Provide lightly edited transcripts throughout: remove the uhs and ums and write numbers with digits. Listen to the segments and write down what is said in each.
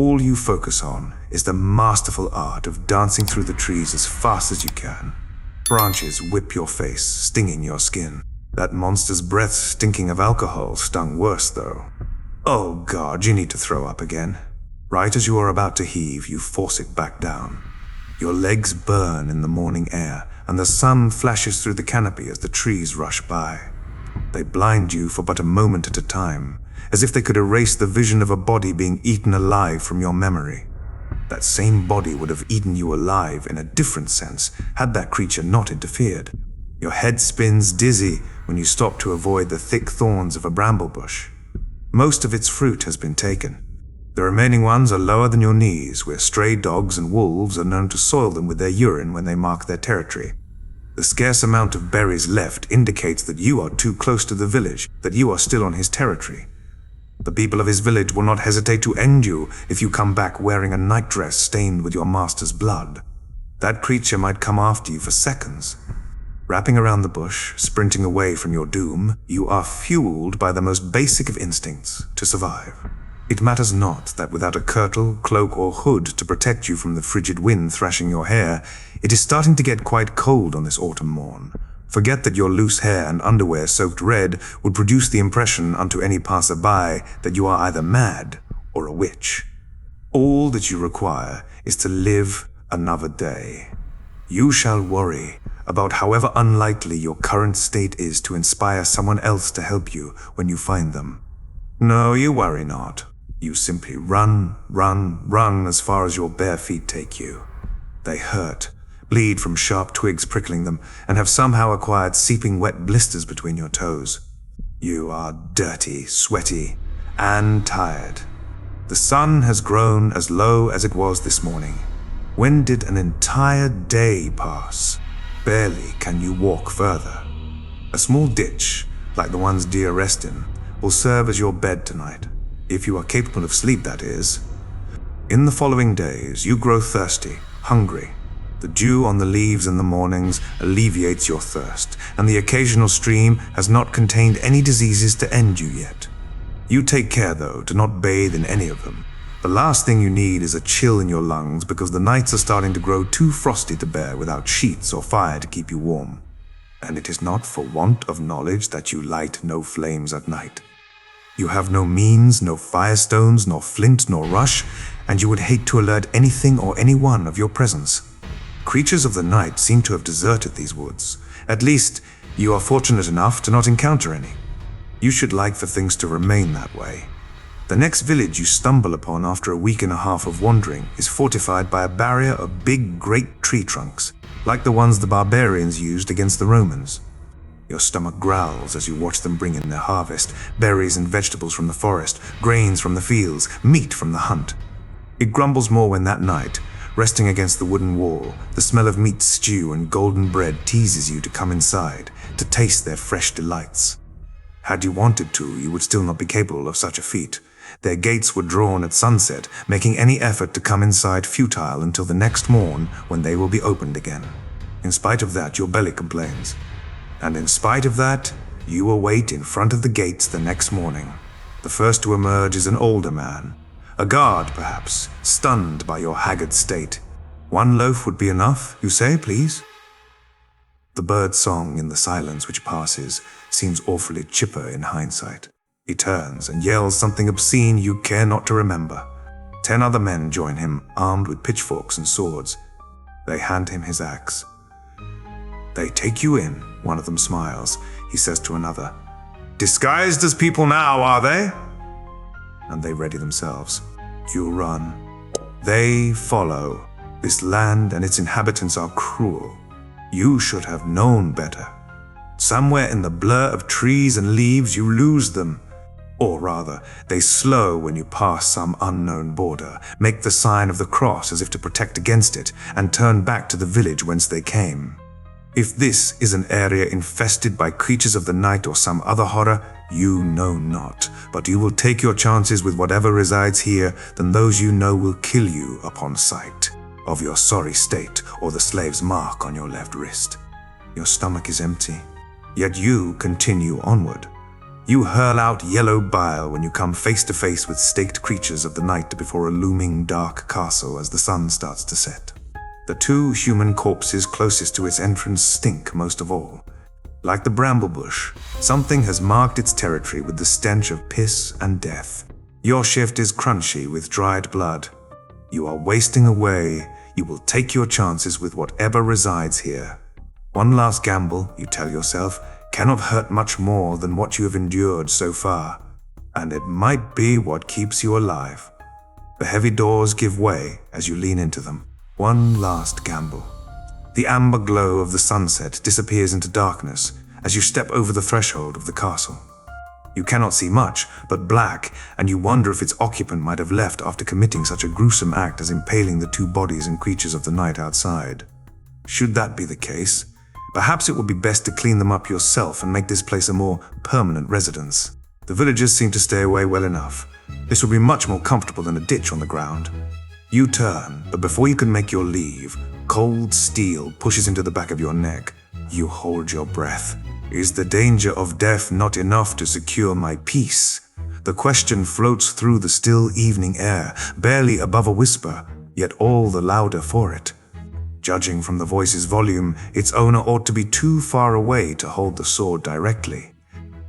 All you focus on is the masterful art of dancing through the trees as fast as you can. Branches whip your face, stinging your skin. That monster's breath stinking of alcohol stung worse, though. Oh God, you need to throw up again. Right as you are about to heave, you force it back down. Your legs burn in the morning air, and the sun flashes through the canopy as the trees rush by. They blind you for but a moment at a time, as if they could erase the vision of a body being eaten alive from your memory. That same body would have eaten you alive in a different sense had that creature not interfered. Your head spins dizzy when you stop to avoid the thick thorns of a bramble bush. Most of its fruit has been taken. The remaining ones are lower than your knees, where stray dogs and wolves are known to soil them with their urine when they mark their territory. The scarce amount of berries left indicates that you are too close to the village, that you are still on his territory. The people of his village will not hesitate to end you if you come back wearing a nightdress stained with your master's blood. That creature might come after you for seconds. Wrapping around the bush, sprinting away from your doom, you are fueled by the most basic of instincts, to survive. It matters not that without a kirtle, cloak, or hood to protect you from the frigid wind thrashing your hair, it is starting to get quite cold on this autumn morn. Forget that your loose hair and underwear soaked red would produce the impression unto any passer-by that you are either mad or a witch. All that you require is to live another day. You shall worry about however unlikely your current state is to inspire someone else to help you when you find them. No, you worry not. You simply run as far as your bare feet take you. They hurt, bleed from sharp twigs prickling them, and have somehow acquired seeping wet blisters between your toes. You are dirty, sweaty, and tired. The sun has grown as low as it was this morning. When did an entire day pass? Barely can you walk further. A small ditch, like the ones deer rest in, will serve as your bed tonight, if you are capable of sleep, that is. In the following days, you grow thirsty, hungry. The dew on the leaves in the mornings alleviates your thirst, and the occasional stream has not contained any diseases to end you yet. You take care, though, to not bathe in any of them. The last thing you need is a chill in your lungs because the nights are starting to grow too frosty to bear without sheets or fire to keep you warm. And it is not for want of knowledge that you light no flames at night. You have no means, no firestones, nor flint, nor rush, and you would hate to alert anything or anyone of your presence. Creatures of the night seem to have deserted these woods. At least, you are fortunate enough to not encounter any. You should like for things to remain that way. The next village you stumble upon after a week and a half of wandering is fortified by a barrier of big, great tree trunks, like the ones the barbarians used against the Romans. Your stomach growls as you watch them bring in their harvest, berries and vegetables from the forest, grains from the fields, meat from the hunt. It grumbles more when that night, resting against the wooden wall, the smell of meat stew and golden bread teases you to come inside, to taste their fresh delights. Had you wanted to, you would still not be capable of such a feat. Their gates were drawn at sunset, making any effort to come inside futile until the next morn when they will be opened again. In spite of that, your belly complains. And in spite of that, you await in front of the gates the next morning. The first to emerge is an older man. A guard, perhaps, stunned by your haggard state. One loaf would be enough, you say, please? The bird's song in the silence which passes seems awfully chipper in hindsight. He turns and yells something obscene you care not to remember. 10 other men join him, armed with pitchforks and swords. They hand him his axe. They take you in, one of them smiles. He says to another, "Disguised as people now, are they?" And they ready themselves. You run. They follow. This land and its inhabitants are cruel. You should have known better. Somewhere in the blur of trees and leaves you lose them. Or rather, they slow when you pass some unknown border, make the sign of the cross as if to protect against it, and turn back to the village whence they came. If this is an area infested by creatures of the night or some other horror, you know not, but you will take your chances with whatever resides here than those you know will kill you upon sight of your sorry state or the slave's mark on your left wrist. Your stomach is empty, yet you continue onward. You hurl out yellow bile when you come face to face with staked creatures of the night before a looming dark castle as the sun starts to set. The two human corpses closest to its entrance stink most of all. Like the bramblebush, something has marked its territory with the stench of piss and death. Your shift is crunchy with dried blood. You are wasting away. You will take your chances with whatever resides here. One last gamble, you tell yourself, cannot hurt much more than what you have endured so far, and it might be what keeps you alive. The heavy doors give way as you lean into them. One last gamble. The amber glow of the sunset disappears into darkness as you step over the threshold of the castle. You cannot see much but black, and you wonder if its occupant might have left after committing such a gruesome act as impaling the two bodies and creatures of the night outside. Should that be the case, perhaps it would be best to clean them up yourself and make this place a more permanent residence. The villagers seem to stay away well enough. This would be much more comfortable than a ditch on the ground. You turn, but before you can make your leave, cold steel pushes into the back of your neck. You hold your breath. Is the danger of death not enough to secure my peace? The question floats through the still evening air, barely above a whisper, yet all the louder for it. Judging from the voice's volume, its owner ought to be too far away to hold the sword directly.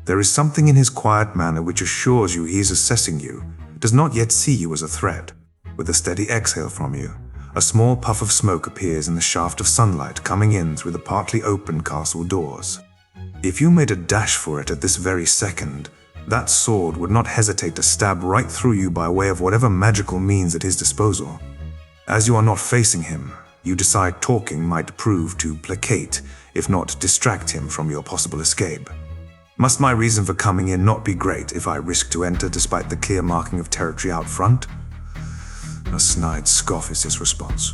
There is something in his quiet manner which assures you he is assessing you, does not yet see you as a threat. With a steady exhale from you, a small puff of smoke appears in the shaft of sunlight coming in through the partly open castle doors. If you made a dash for it at this very second, that sword would not hesitate to stab right through you by way of whatever magical means at his disposal. As you are not facing him, you decide talking might prove to placate, if not distract him from your possible escape. Must my reason for coming in not be great if I risk to enter despite the clear marking of territory out front? A snide scoff is his response.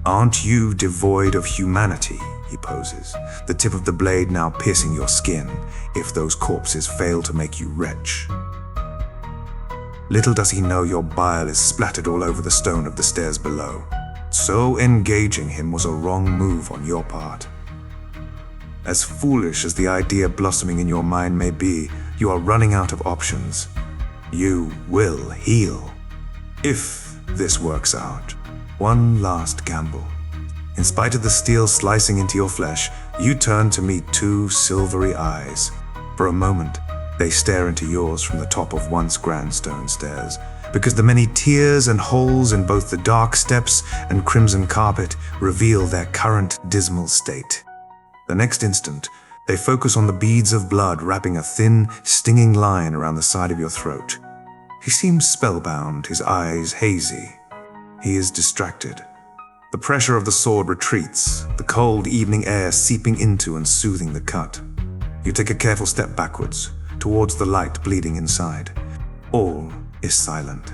Aren't you devoid of humanity, he poses, the tip of the blade now piercing your skin, if those corpses fail to make you retch. Little does he know your bile is splattered all over the stone of the stairs below. So engaging him was a wrong move on your part. As foolish as the idea blossoming in your mind may be, you are running out of options. You will heal. If this works out, one last gamble. In spite of the steel slicing into your flesh, you turn to meet two silvery eyes. For a moment, they stare into yours from the top of once grand stone stairs, because the many tears and holes in both the dark steps and crimson carpet reveal their current dismal state. The next instant, they focus on the beads of blood wrapping a thin, stinging line around the side of your throat. He seems spellbound, his eyes hazy. He is distracted. The pressure of the sword retreats, the cold evening air seeping into and soothing the cut. You take a careful step backwards, towards the light bleeding inside. All is silent.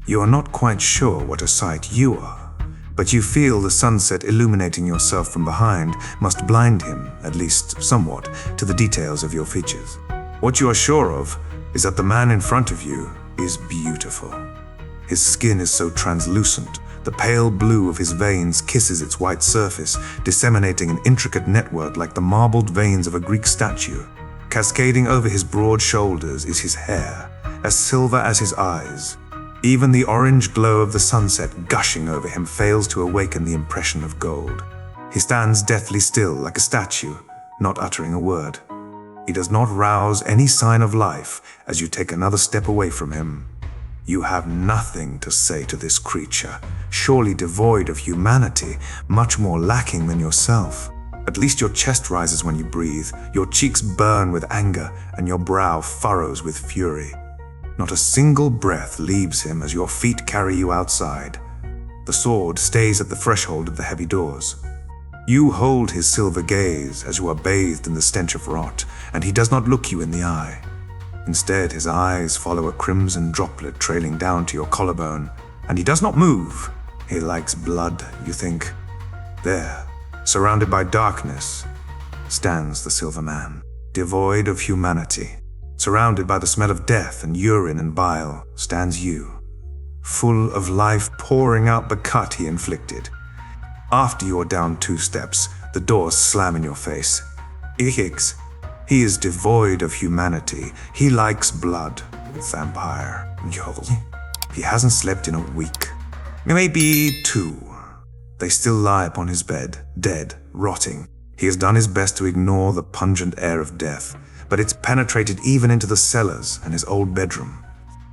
You are not quite sure what a sight you are, but you feel the sunset illuminating yourself from behind must blind him, at least somewhat, to the details of your features. What you are sure of is that the man in front of you is beautiful. His skin is so translucent, the pale blue of his veins kisses its white surface, disseminating an intricate network like the marbled veins of a Greek statue. Cascading over his broad shoulders is his hair, as silver as his eyes. Even the orange glow of the sunset gushing over him fails to awaken the impression of gold. He stands deathly still like a statue, not uttering a word. He does not rouse any sign of life as you take another step away from him. You have nothing to say to this creature, surely devoid of humanity, much more lacking than yourself. At least your chest rises when you breathe, your cheeks burn with anger, and your brow furrows with fury. Not a single breath leaves him as your feet carry you outside. The sword stays at the threshold of the heavy doors. You hold his silver gaze as you are bathed in the stench of rot, and he does not look you in the eye. Instead, his eyes follow a crimson droplet trailing down to your collarbone, and he does not move. He likes blood, you think. There, surrounded by darkness, stands the Silver Man, devoid of humanity. Surrounded by the smell of death and urine and bile, stands you, full of life pouring out the cut he inflicted. After you are down 2 steps, the doors slam in your face. He He is devoid of humanity. He likes blood. Vampire. Yo. He hasn't slept in a week. Maybe 2. They still lie upon his bed, dead, rotting. He has done his best to ignore the pungent air of death, but it's penetrated even into the cellars and his old bedroom.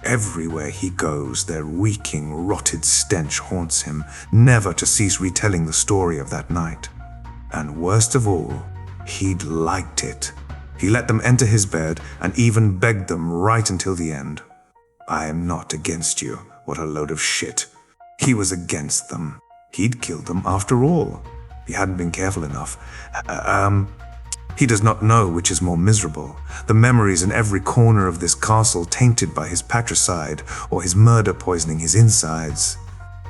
Everywhere he goes, their reeking, rotted stench haunts him, never to cease retelling the story of that night. And worst of all, he'd liked it. He let them enter his bed and even begged them right until the end. I am not against you. What a load of shit. He was against them. He'd killed them after all. He hadn't been careful enough. He does not know which is more miserable, the memories in every corner of this castle tainted by his patricide or his murder poisoning his insides.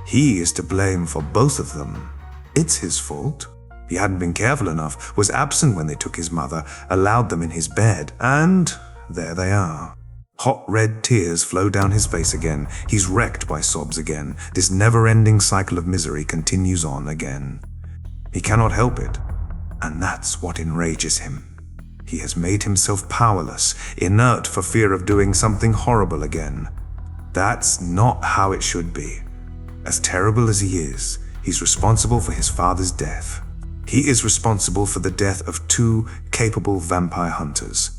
He is to blame for both of them. It's his fault. He hadn't been careful enough, was absent when they took his mother, allowed them in his bed, and there they are. Hot red tears flow down his face again. He's wrecked by sobs again. This never-ending cycle of misery continues on again. He cannot help it, and that's what enrages him. He has made himself powerless, inert for fear of doing something horrible again. That's not how it should be. As terrible as he is, he's responsible for his father's death. He is responsible for the death of 2 capable vampire hunters.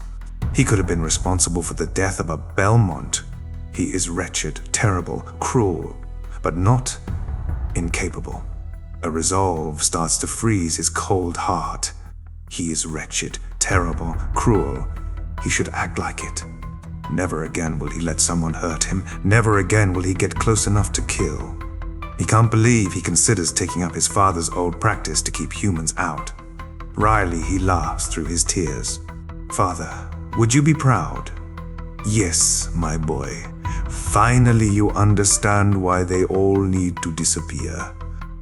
He could have been responsible for the death of a Belmont. He is wretched, terrible, cruel, but not incapable. A resolve starts to freeze his cold heart. He is wretched, terrible, cruel. He should act like it. Never again will he let someone hurt him. Never again will he get close enough to kill. He can't believe he considers taking up his father's old practice to keep humans out. Wryly, he laughs through his tears. Father, would you be proud? Yes, my boy. Finally you understand why they all need to disappear.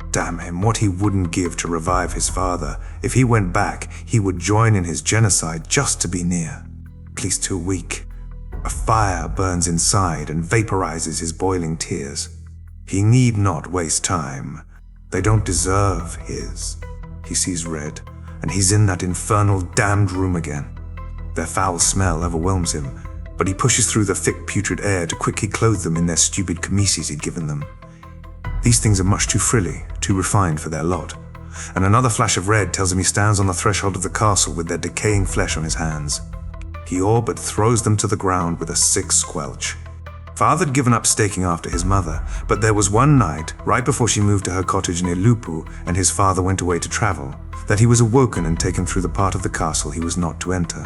Damn him, what he wouldn't give to revive his father. If he went back, he would join in his genocide just to be near. He's too weak. A fire burns inside and vaporizes his boiling tears. He need not waste time. They don't deserve his. He sees red, and he's in that infernal damned room again. Their foul smell overwhelms him, but he pushes through the thick putrid air to quickly clothe them in their stupid chemises he'd given them. These things are much too frilly, too refined for their lot, and another flash of red tells him he stands on the threshold of the castle with their decaying flesh on his hands. He all but throws them to the ground with a sick squelch. Father had given up staking after his mother, but there was one night, right before she moved to her cottage near Lupu and his father went away to travel, that he was awoken and taken through the part of the castle he was not to enter.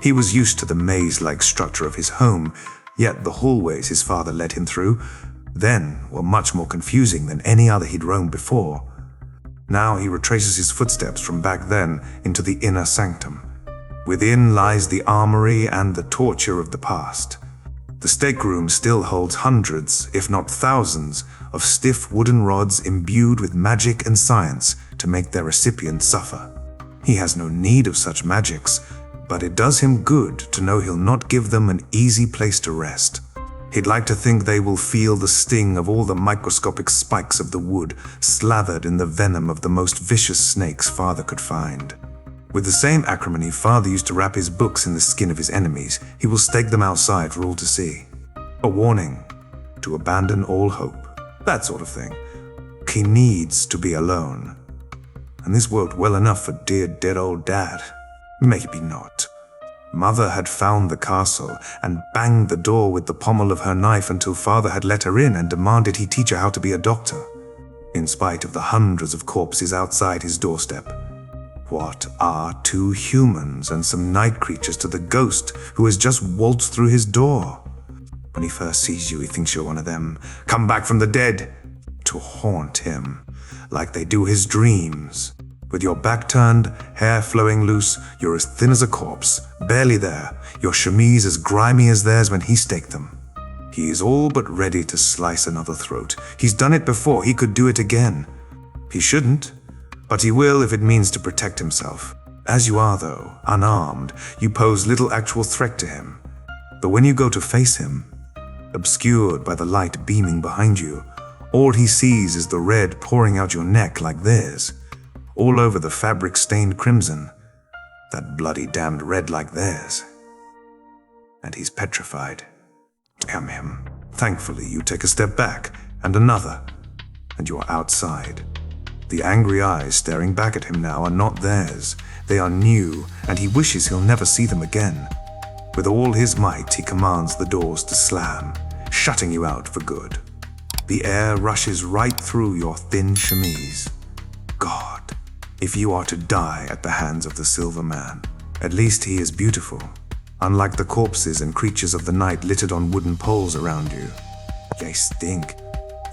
He was used to the maze-like structure of his home, yet the hallways his father led him through then were much more confusing than any other he'd roamed before. Now he retraces his footsteps from back then into the inner sanctum. Within lies the armory and the torture of the past. The stake room still holds hundreds, if not thousands, of stiff wooden rods imbued with magic and science to make their recipients suffer. He has no need of such magics, but it does him good to know he'll not give them an easy place to rest. He'd like to think they will feel the sting of all the microscopic spikes of the wood slathered in the venom of the most vicious snakes Father could find. With the same acrimony Father used to wrap his books in the skin of his enemies, he will stake them outside for all to see. A warning to abandon all hope, that sort of thing. He needs to be alone. And this worked well enough for dear dead old Dad. Maybe not. Mother had found the castle and banged the door with the pommel of her knife until Father had let her in and demanded he teach her how to be a doctor, in spite of the hundreds of corpses outside his doorstep. What are 2 humans and some night creatures to the ghost who has just waltzed through his door? When he first sees you, he thinks you're one of them, come back from the dead, to haunt him, like they do his dreams. With your back turned, hair flowing loose, you're as thin as a corpse, barely there, your chemise as grimy as theirs when he staked them. He is all but ready to slice another throat. He's done it before, he could do it again. He shouldn't, but he will if it means to protect himself. As you are, though, unarmed, you pose little actual threat to him. But when you go to face him, obscured by the light beaming behind you, all he sees is the red pouring out your neck like theirs, all over the fabric-stained crimson. that bloody damned red like theirs. And he's petrified. Damn him. Thankfully, you take a step back, and another, and you're outside. The angry eyes staring back at him now are not theirs. They are new, and he wishes he'll never see them again. With all his might, he commands the doors to slam, shutting you out for good. The air rushes right through your thin chemise. God, if you are to die at the hands of the Silver Man, at least he is beautiful, unlike the corpses and creatures of the night littered on wooden poles around you. They stink.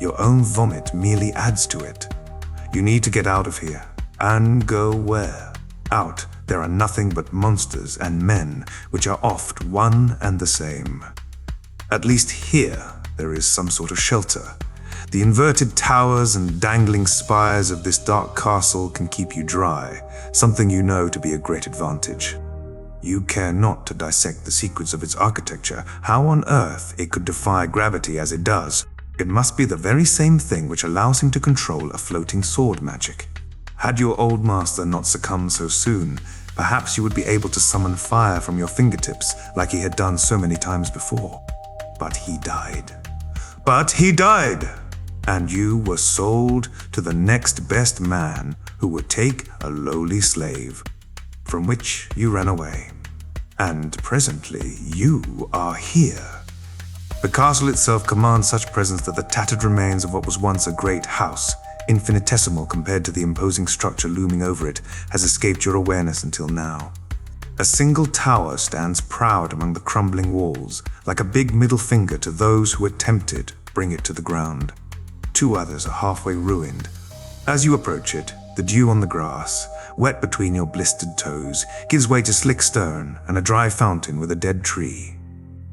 Your own vomit merely adds to it. You need to get out of here. And go where? Out, there are nothing but monsters and men, which are oft one and the same. At least here, there is some sort of shelter. The inverted towers and dangling spires of this dark castle can keep you dry, something you know to be a great advantage. You care not to dissect the secrets of its architecture, how on earth it could defy gravity as it does. It must be the very same thing which allows him to control a floating sword magic. Had your old master not succumbed so soon, perhaps you would be able to summon fire from your fingertips like he had done so many times before. But he died. And you were sold to the next best man who would take a lowly slave, from which you ran away. And presently you are here. The castle itself commands such presence that the tattered remains of what was once a great house, infinitesimal compared to the imposing structure looming over it, has escaped your awareness until now. A single tower stands proud among the crumbling walls, like a big middle finger to those who attempted bring it to the ground. Two others are halfway ruined. As you approach it, the dew on the grass, wet between your blistered toes, gives way to slick stone and a dry fountain with a dead tree.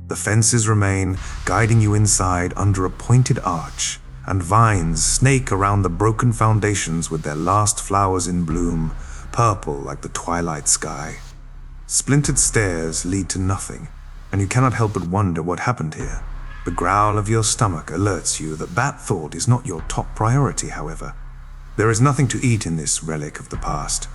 The fences remain, guiding you inside under a pointed arch, and vines snake around the broken foundations with their last flowers in bloom, purple like the twilight sky. Splintered stairs lead to nothing, and you cannot help but wonder what happened here. The growl of your stomach alerts you that thought is not your top priority, however. There is nothing to eat in this relic of the past.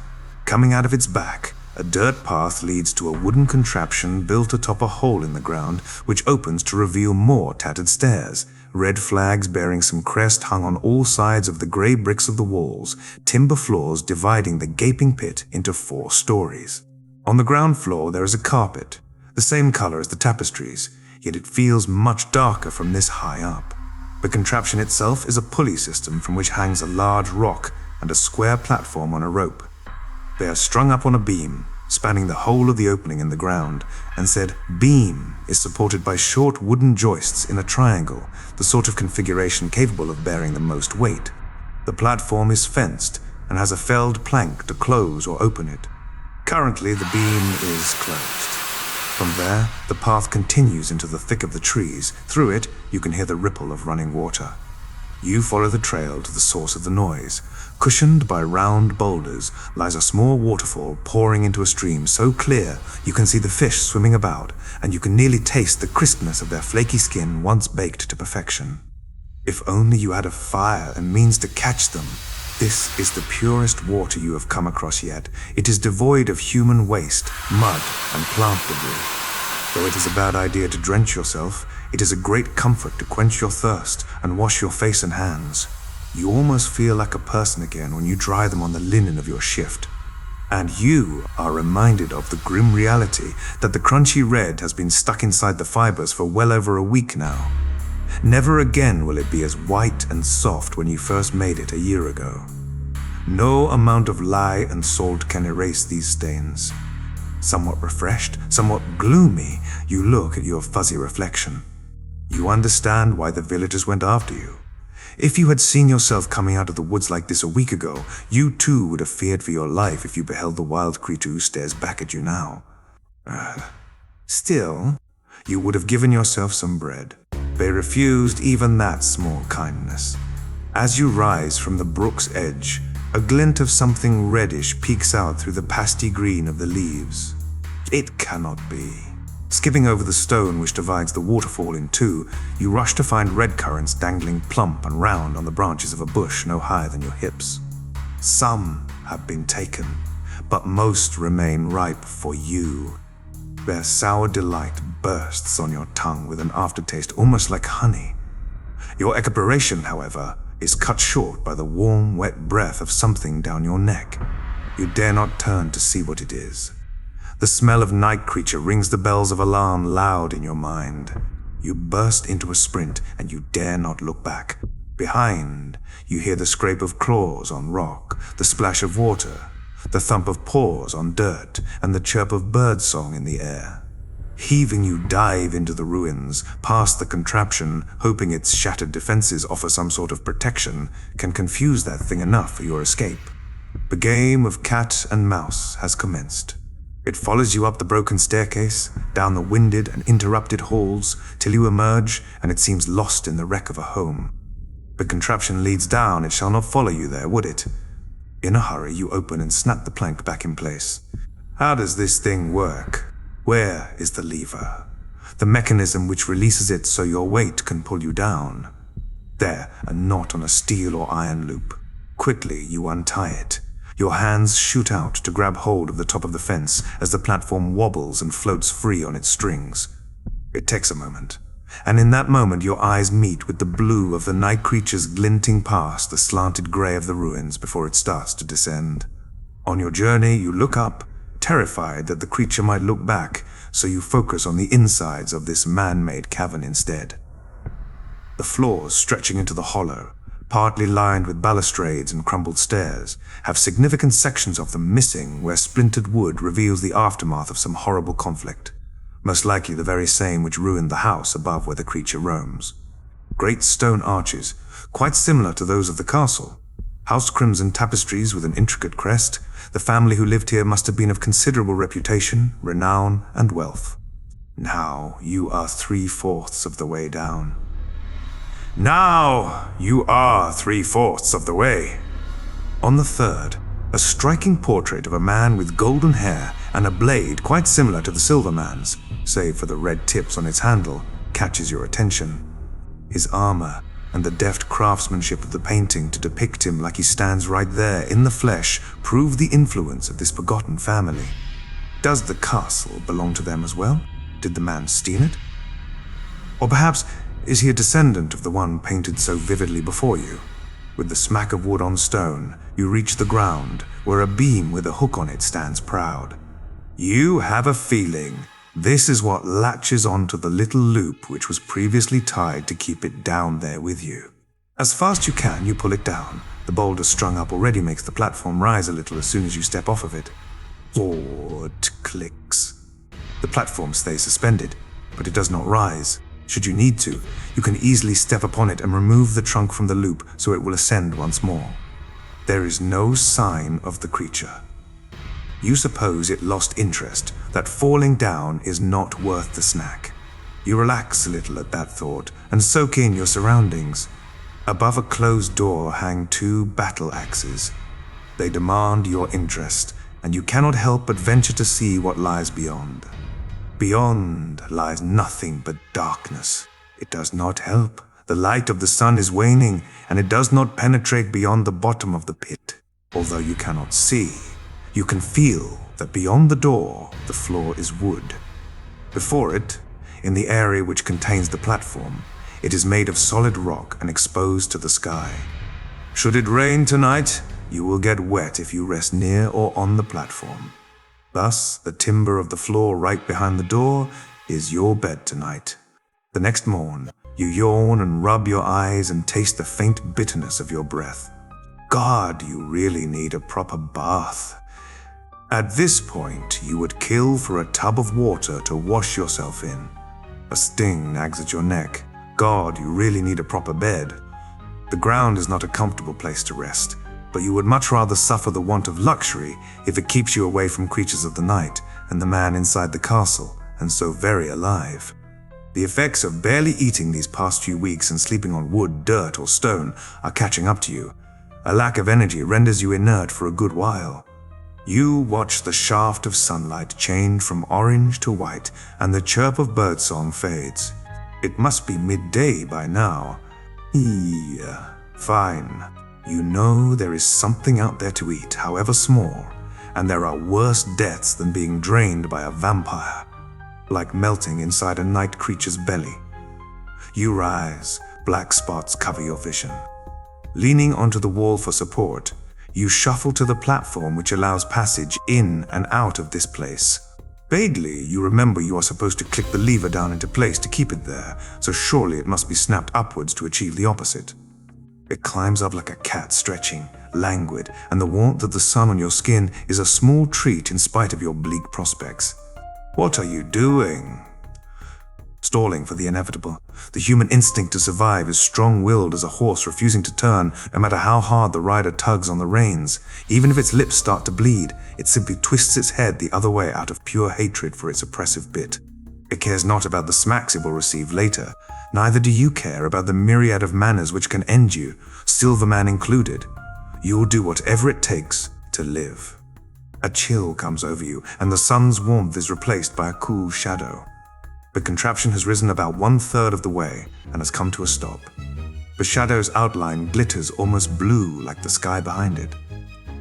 Coming out of its back, a dirt path leads to a wooden contraption built atop a hole in the ground, which opens to reveal more tattered stairs, red flags bearing some crest hung on all sides of the grey bricks of the walls, timber floors dividing the gaping pit into 4 stories. On the ground floor there is a carpet, the same color as the tapestries, yet it feels much darker from this high up. The contraption itself is a pulley system from which hangs a large rock and a square platform on a rope. They are strung up on a beam, spanning the whole of the opening in the ground, and said beam is supported by short wooden joists in a triangle, the sort of configuration capable of bearing the most weight. The platform is fenced and has a felled plank to close or open it. Currently, the beam is closed. From there, the path continues into the thick of the trees. Through it, you can hear the ripple of running water. You follow the trail to the source of the noise. Cushioned by round boulders lies a small waterfall pouring into a stream so clear you can see the fish swimming about, and you can nearly taste the crispness of their flaky skin once baked to perfection. If only you had a fire and means to catch them. This is the purest water you have come across yet. It is devoid of human waste, mud, and plant debris. Though it is a bad idea to drench yourself, it is a great comfort to quench your thirst and wash your face and hands. You almost feel like a person again when you dry them on the linen of your shift. And you are reminded of the grim reality that the crunchy red has been stuck inside the fibers for well over a week now. Never again will it be as white and soft when you first made it a year ago. No amount of lye and salt can erase these stains. Somewhat refreshed, somewhat gloomy, you look at your fuzzy reflection. You understand why the villagers went after you. If you had seen yourself coming out of the woods like this a week ago, you too would have feared for your life if you beheld the wild creature who stares back at you now. Still, you would have given yourself some bread. They refused even that small kindness. As you rise from the brook's edge, a glint of something reddish peeks out through the pasty green of the leaves. It cannot be. Skipping over the stone which divides the waterfall in two, you rush to find red currants dangling plump and round on the branches of a bush no higher than your hips. Some have been taken. but most remain ripe for you. Their sour delight bursts on your tongue with an aftertaste almost like honey. Your expiration, however, is cut short by the warm, wet breath of something down your neck. You dare not turn to see what it is. The smell of night creature rings the bells of alarm loud in your mind. You burst into a sprint, and you dare not look back. Behind, you hear the scrape of claws on rock, the splash of water, the thump of paws on dirt, and the chirp of birdsong in the air. Heaving, you dive into the ruins, past the contraption, hoping its shattered defenses offer some sort of protection, can confuse that thing enough for your escape. The game of cat and mouse has commenced. It follows you up the broken staircase, down the winded and interrupted halls, till you emerge, and it seems lost in the wreck of a home. The contraption leads down, it shall not follow you there, would it? In a hurry, you open and snap the plank back in place. How does this thing work? Where is the lever? The mechanism which releases it so your weight can pull you down. There, a knot on a steel or iron loop. Quickly, you untie it. Your hands shoot out to grab hold of the top of the fence as the platform wobbles and floats free on its strings. It takes a moment, and in that moment your eyes meet with the blue of the night creature's glinting past the slanted gray of the ruins before it starts to descend. On your journey, you look up, terrified that the creature might look back, so you focus on the insides of this man-made cavern instead. The floors stretching into the hollow, partly lined with balustrades and crumbled stairs, have significant sections of them missing where splintered wood reveals the aftermath of some horrible conflict, most likely the very same which ruined the house above where the creature roams. Great stone arches, quite similar to those of the castle, house crimson tapestries with an intricate crest. The family who lived here must have been of considerable reputation, renown, and wealth. Now you are 3/4 of the way down. Now you are 3/4 of the way. On the third, a striking portrait of a man with golden hair and a blade quite similar to the Silver Man's, save for the red tips on its handle, catches your attention. His armor and the deft craftsmanship of the painting to depict him like he stands right there in the flesh prove the influence of this forgotten family. Does the castle belong to them as well? Did the man steal it? Or perhaps is he a descendant of the one painted so vividly before you? With the smack of wood on stone, you reach the ground, where a beam with a hook on it stands proud. You have a feeling this is what latches onto the little loop which was previously tied to keep it down there with you. As fast you can, you pull it down. The boulder strung up already makes the platform rise a little as soon as you step off of it. It clicks. The platform stays suspended, but it does not rise. Should you need to, you can easily step upon it and remove the trunk from the loop so it will ascend once more. There is no sign of the creature. You suppose it lost interest, that falling down is not worth the snack. You relax a little at that thought and soak in your surroundings. Above a closed door hang 2 battle axes. They demand your interest, and you cannot help but venture to see what lies beyond. Beyond lies nothing but darkness. It does not help. The light of the sun is waning, and it does not penetrate beyond the bottom of the pit. Although you cannot see, you can feel that beyond the door, the floor is wood. Before it, in the area which contains the platform, it is made of solid rock and exposed to the sky. Should it rain tonight, you will get wet if you rest near or on the platform. Thus, the timber of the floor right behind the door is your bed tonight. The next morn, you yawn and rub your eyes and taste the faint bitterness of your breath. God, you really need a proper bath. At this point, you would kill for a tub of water to wash yourself in. A sting nags at your neck. God, you really need a proper bed. The ground is not a comfortable place to rest, but you would much rather suffer the want of luxury if it keeps you away from creatures of the night and the man inside the castle, and so very alive. The effects of barely eating these past few weeks and sleeping on wood, dirt, or stone are catching up to you. A lack of energy renders you inert for a good while. You watch the shaft of sunlight change from orange to white, and the chirp of birdsong fades. It must be midday by now. Fine. You know there is something out there to eat, however small, and there are worse deaths than being drained by a vampire, like melting inside a night creature's belly. You rise, black spots cover your vision. Leaning onto the wall for support, you shuffle to the platform which allows passage in and out of this place. Vaguely, you remember you are supposed to click the lever down into place to keep it there, so surely it must be snapped upwards to achieve the opposite. It climbs up like a cat, stretching, languid, and the warmth of the sun on your skin is a small treat in spite of your bleak prospects. What are you doing? Stalling for the inevitable. The human instinct to survive is strong-willed as a horse refusing to turn, no matter how hard the rider tugs on the reins. Even if its lips start to bleed, it simply twists its head the other way out of pure hatred for its oppressive bit. It cares not about the smacks it will receive later. Neither do you care about the myriad of manners which can end you, Silverman included. You'll do whatever it takes to live. A chill comes over you, and the sun's warmth is replaced by a cool shadow. The contraption has risen about 1/3 of the way and has come to a stop. The shadow's outline glitters almost blue like the sky behind it.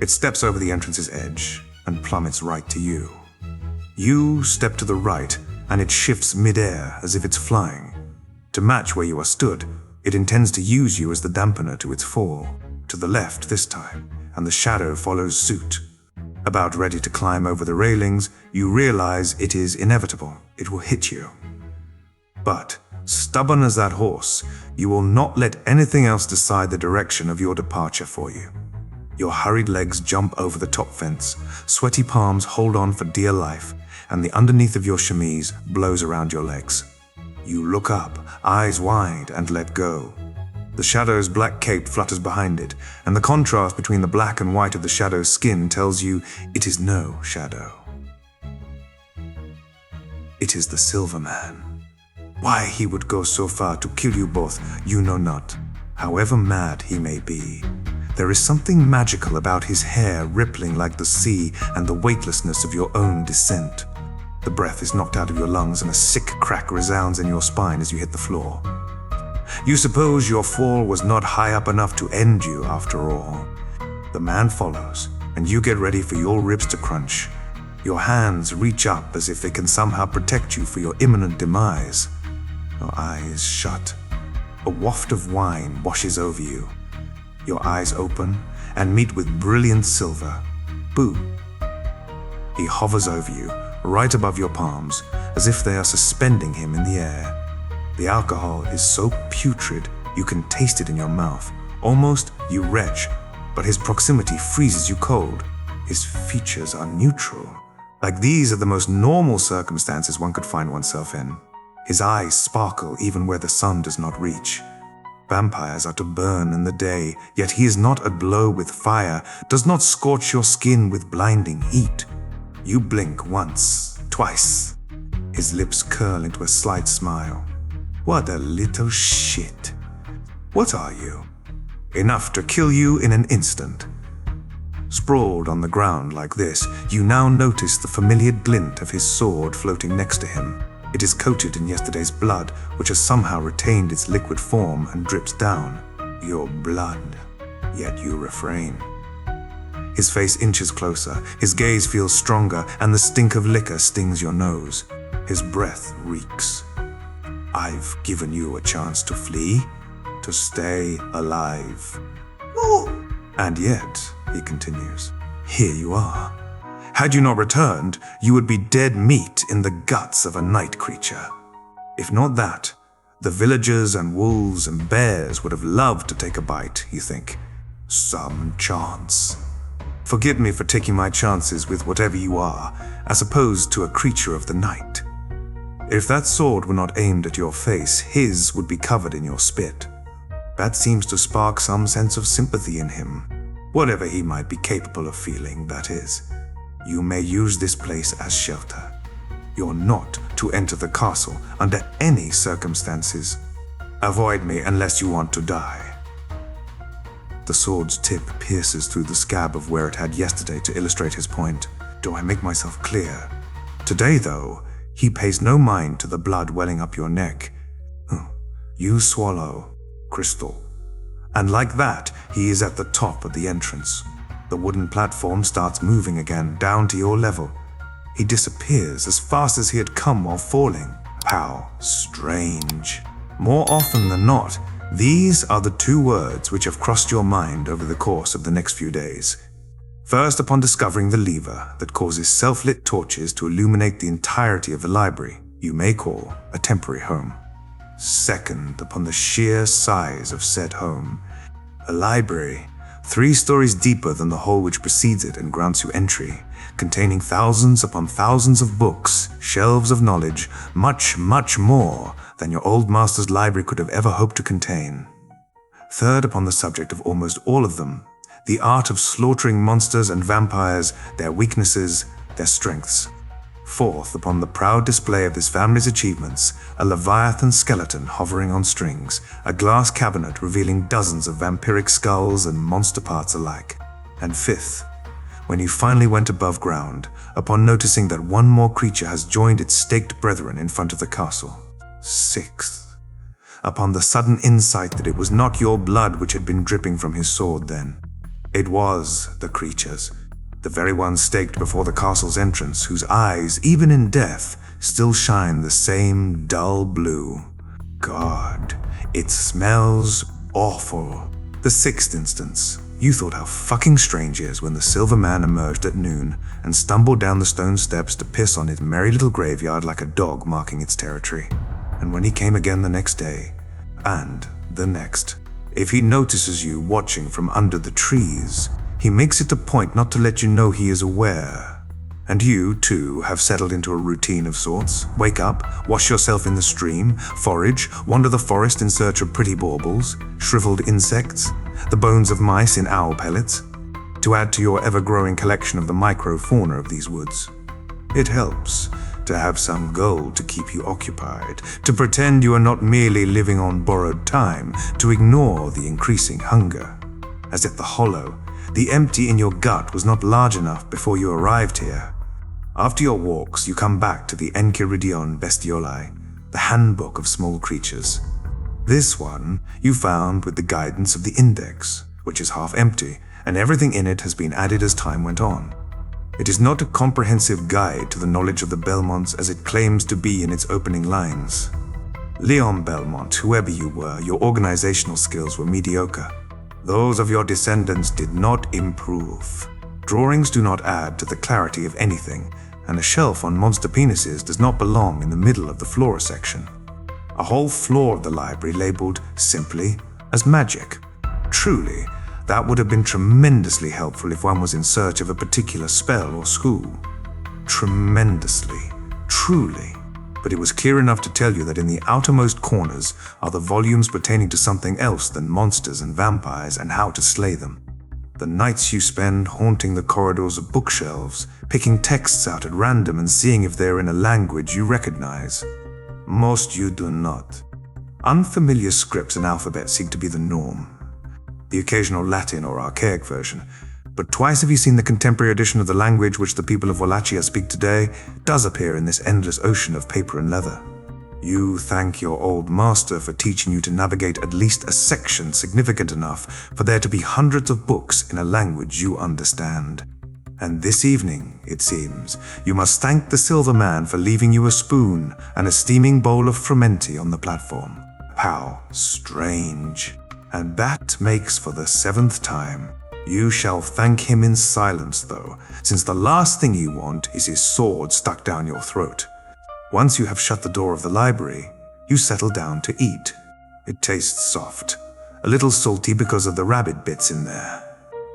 It steps over the entrance's edge and plummets right to you. You step to the right, and it shifts mid-air as if it's flying. To match where you are stood, it intends to use you as the dampener to its fall, to the left this time, and the shadow follows suit. About ready to climb over the railings, you realize it is inevitable. It will hit you. But, stubborn as that horse, you will not let anything else decide the direction of your departure for you. Your hurried legs jump over the top fence, sweaty palms hold on for dear life, and the underneath of your chemise blows around your legs. You look up, eyes wide, and let go. The shadow's black cape flutters behind it, and the contrast between the black and white of the shadow's skin tells you it is no shadow. It is the Silverman. Why he would go so far to kill you both, you know not. However mad he may be, there is something magical about his hair rippling like the sea and the weightlessness of your own descent. The breath is knocked out of your lungs and a sick crack resounds in your spine as you hit the floor. You suppose your fall was not high up enough to end you after all. The man follows, and you get ready for your ribs to crunch. Your hands reach up as if they can somehow protect you for your imminent demise. Your eyes shut. A waft of wine washes over you. Your eyes open and meet with brilliant silver. Boo. He hovers over you, right above your palms, as if they are suspending him in the air. The alcohol is so putrid you can taste it in your mouth. Almost you retch, but his proximity freezes you cold. His features are neutral. Like these are the most normal circumstances one could find oneself in. His eyes sparkle even where the sun does not reach. Vampires are to burn in the day, yet he is not aglow with fire, does not scorch your skin with blinding heat. You blink once, twice. His lips curl into a slight smile. What a little shit. What are you? Enough to kill you in an instant. Sprawled on the ground like this, you now notice the familiar glint of his sword floating next to him. It is coated in yesterday's blood, which has somehow retained its liquid form and drips down. Your blood. Yet you refrain. His face inches closer, his gaze feels stronger, and the stink of liquor stings your nose. His breath reeks. I've given you a chance to flee, to stay alive. Oh. And yet, he continues, here you are. Had you not returned, you would be dead meat in the guts of a night creature. If not that, the villagers and wolves and bears would have loved to take a bite, you think. Some chance. Forgive me for taking my chances with whatever you are, as opposed to a creature of the night. If that sword were not aimed at your face, his would be covered in your spit. That seems to spark some sense of sympathy in him. Whatever he might be capable of feeling, that is. You may use this place as shelter. You're not to enter the castle under any circumstances. Avoid me unless you want to die. The sword's tip pierces through the scab of where it had yesterday to illustrate his point. Do I make myself clear? Today, though, he pays no mind to the blood welling up your neck. You swallow crystal. And like that, he is at the top of the entrance. The wooden platform starts moving again, down to your level. He disappears as fast as he had come while falling. How strange. More often than not, these are the two words which have crossed your mind over the course of the next few days. First, upon discovering the lever that causes self-lit torches to illuminate the entirety of the library you may call a temporary home. Second, upon the sheer size of said home. A library 3 stories deeper than the hall which precedes it and grants you entry, containing thousands upon thousands of books, shelves of knowledge, much, much more than your old master's library could have ever hoped to contain. Third, upon the subject of almost all of them, the art of slaughtering monsters and vampires, their weaknesses, their strengths. Fourth, upon the proud display of this family's achievements, a leviathan skeleton hovering on strings, a glass cabinet revealing dozens of vampiric skulls and monster parts alike. And fifth, when you finally went above ground, upon noticing that one more creature has joined its staked brethren in front of the castle. Sixth, upon the sudden insight that it was not your blood which had been dripping from his sword then. It was the creatures, the very ones staked before the castle's entrance, whose eyes, even in death, still shine the same dull blue. God, it smells awful. The sixth instance, you thought how fucking strange it is when the Silver Man emerged at noon and stumbled down the stone steps to piss on its merry little graveyard like a dog marking its territory. And when he came again the next day, and the next, if he notices you watching from under the trees, he makes it a point not to let you know he is aware. And you, too, have settled into a routine of sorts. Wake up, wash yourself in the stream, forage, wander the forest in search of pretty baubles, shriveled insects, the bones of mice in owl pellets, to add to your ever-growing collection of the microfauna of these woods. It helps to have some goal to keep you occupied, to pretend you are not merely living on borrowed time, to ignore the increasing hunger. As if the hollow, the empty in your gut was not large enough before you arrived here. After your walks, you come back to the Enchiridion Bestiolae, the handbook of small creatures. This one you found with the guidance of the index, which is half empty, and everything in it has been added as time went on. It is not a comprehensive guide to the knowledge of the Belmonts as it claims to be in its opening lines. Leon Belmont, whoever you were, your organizational skills were mediocre. Those of your descendants did not improve. Drawings do not add to the clarity of anything, and a shelf on monster penises does not belong in the middle of the flora section. A whole floor of the library labeled simply as magic. Truly, that would have been tremendously helpful if one was in search of a particular spell or school. Tremendously, truly. But it was clear enough to tell you that in the outermost corners are the volumes pertaining to something else than monsters and vampires and how to slay them. The nights you spend haunting the corridors of bookshelves, picking texts out at random and seeing if they're in a language you recognize. Most you do not. Unfamiliar scripts and alphabets seem to be the norm. The occasional Latin or archaic version. But twice have you seen the contemporary edition of the language which the people of Wallachia speak today does appear in this endless ocean of paper and leather. You thank your old master for teaching you to navigate at least a section significant enough for there to be hundreds of books in a language you understand. And this evening, it seems, you must thank the Silver Man for leaving you a spoon and a steaming bowl of frumenti on the platform. How strange. And that makes for the 7th time. You shall thank him in silence, though, since the last thing you want is his sword stuck down your throat. Once you have shut the door of the library, you settle down to eat. It tastes soft, a little salty because of the rabbit bits in there.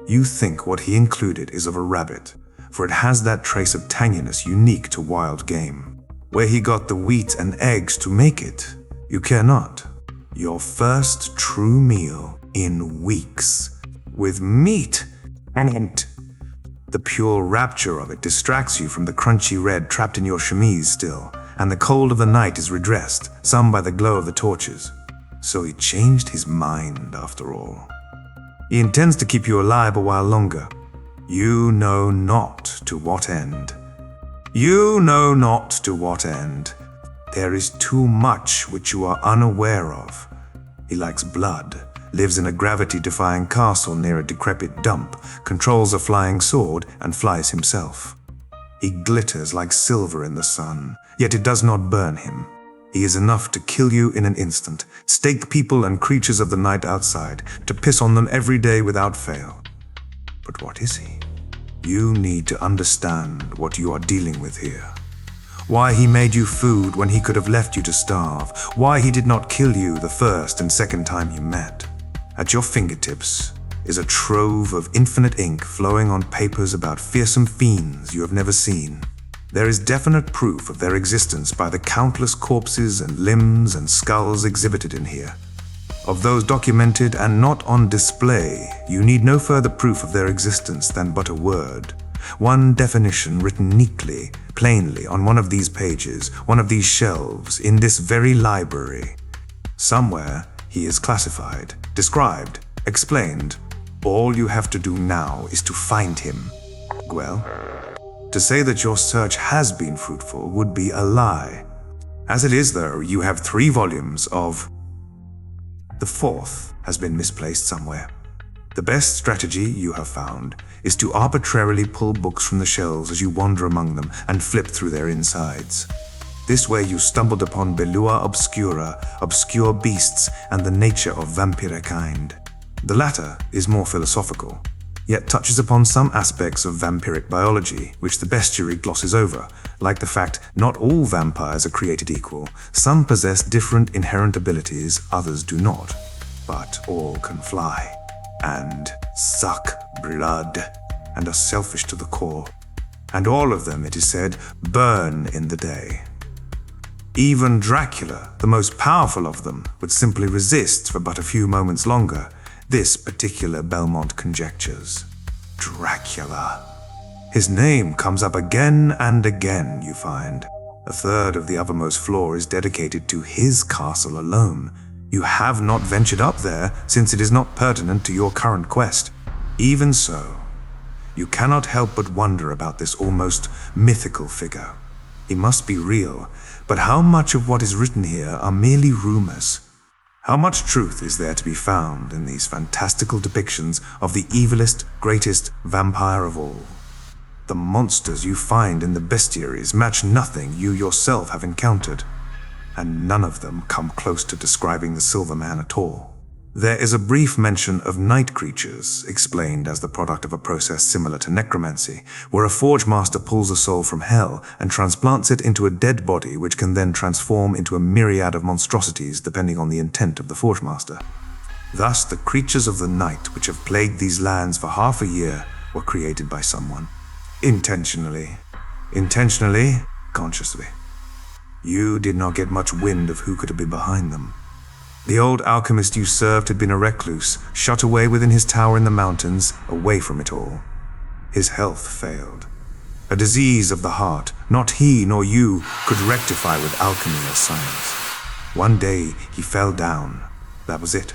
You think what he included is of a rabbit, for it has that trace of tanginess unique to wild game. Where he got the wheat and eggs to make it, you care not. Your first true meal in weeks. With meat and it. The pure rapture of it distracts you from the crunchy red trapped in your chemise still, and the cold of the night is redressed, some by the glow of the torches. So he changed his mind after all. He intends to keep you alive a while longer. You know not to what end. You know not to what end. There is too much which you are unaware of. He likes blood, lives in a gravity-defying castle near a decrepit dump, controls a flying sword, and flies himself. He glitters like silver in the sun, yet it does not burn him. He is enough to kill you in an instant, stake people and creatures of the night outside, to piss on them every day without fail. But what is he? You need to understand what you are dealing with here. Why he made you food when he could have left you to starve. Why he did not kill you the first and second time you met. At your fingertips is a trove of infinite ink flowing on papers about fearsome fiends you have never seen. There is definite proof of their existence by the countless corpses and limbs and skulls exhibited in here. Of those documented and not on display, you need no further proof of their existence than but a word. One definition written neatly, plainly on one of these pages, one of these shelves, in this very library. Somewhere he is classified, described, explained. All you have to do now is to find him. Well, to say that your search has been fruitful would be a lie. As it is, though, you have 3 volumes of... The 4th has been misplaced somewhere. The best strategy you have found is to arbitrarily pull books from the shelves as you wander among them and flip through their insides. This way you stumbled upon Bellua Obscura, obscure beasts, and the nature of vampire kind. The latter is more philosophical, yet touches upon some aspects of vampiric biology, which the bestiary glosses over, like the fact not all vampires are created equal. Some possess different inherent abilities, others do not, but all can fly, and suck blood, and are selfish to the core. And all of them, it is said, burn in the day. Even Dracula, the most powerful of them, would simply resist for but a few moments longer. This particular Belmont conjectures. Dracula. His name comes up again and again, you find. A third of the uppermost floor is dedicated to his castle alone. You have not ventured up there, since it is not pertinent to your current quest. Even so, you cannot help but wonder about this almost mythical figure. He must be real, but how much of what is written here are merely rumors? How much truth is there to be found in these fantastical depictions of the evilest, greatest vampire of all? The monsters you find in the bestiaries match nothing you yourself have encountered, and none of them come close to describing the Silver Man at all. There is a brief mention of night creatures, explained as the product of a process similar to necromancy, where a forge master pulls a soul from hell and transplants it into a dead body, which can then transform into a myriad of monstrosities depending on the intent of the forge master. Thus, the creatures of the night which have plagued these lands for half a year were created by someone. Intentionally, consciously. You did not get much wind of who could be behind them. The old alchemist you served had been a recluse, shut away within his tower in the mountains, away from it all. His health failed. A disease of the heart, not he nor you could rectify with alchemy or science. One day he fell down. That was it.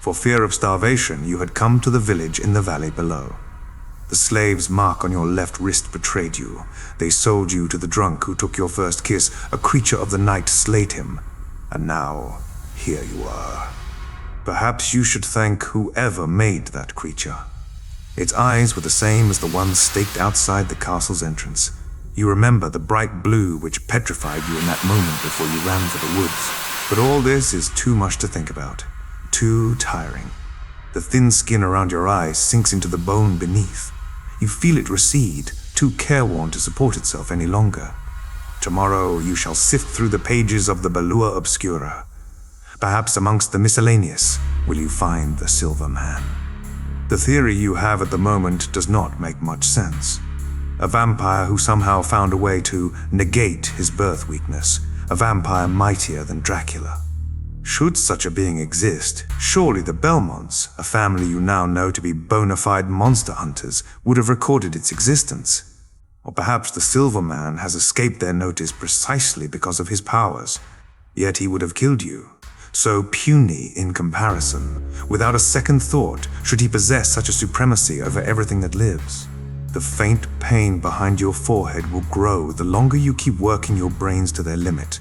For fear of starvation, you had come to the village in the valley below. The slave's mark on your left wrist betrayed you. They sold you to the drunk who took your first kiss. A creature of the night slayed him. And now, here you are. Perhaps you should thank whoever made that creature. Its eyes were the same as the ones staked outside the castle's entrance. You remember the bright blue which petrified you in that moment before you ran for the woods. But all this is too much to think about. Too tiring. The thin skin around your eyes sinks into the bone beneath. You feel it recede, too careworn to support itself any longer. Tomorrow you shall sift through the pages of the Bellua Obscura. Perhaps amongst the miscellaneous will you find the Silver Man. The theory you have at the moment does not make much sense. A vampire who somehow found a way to negate his birth weakness. A vampire mightier than Dracula. Should such a being exist, surely the Belmonts, a family you now know to be bona fide monster hunters, would have recorded its existence. Or perhaps the Silver Man has escaped their notice precisely because of his powers. Yet he would have killed you. So puny in comparison, without a second thought, should he possess such a supremacy over everything that lives. The faint pain behind your forehead will grow the longer you keep working your brains to their limit.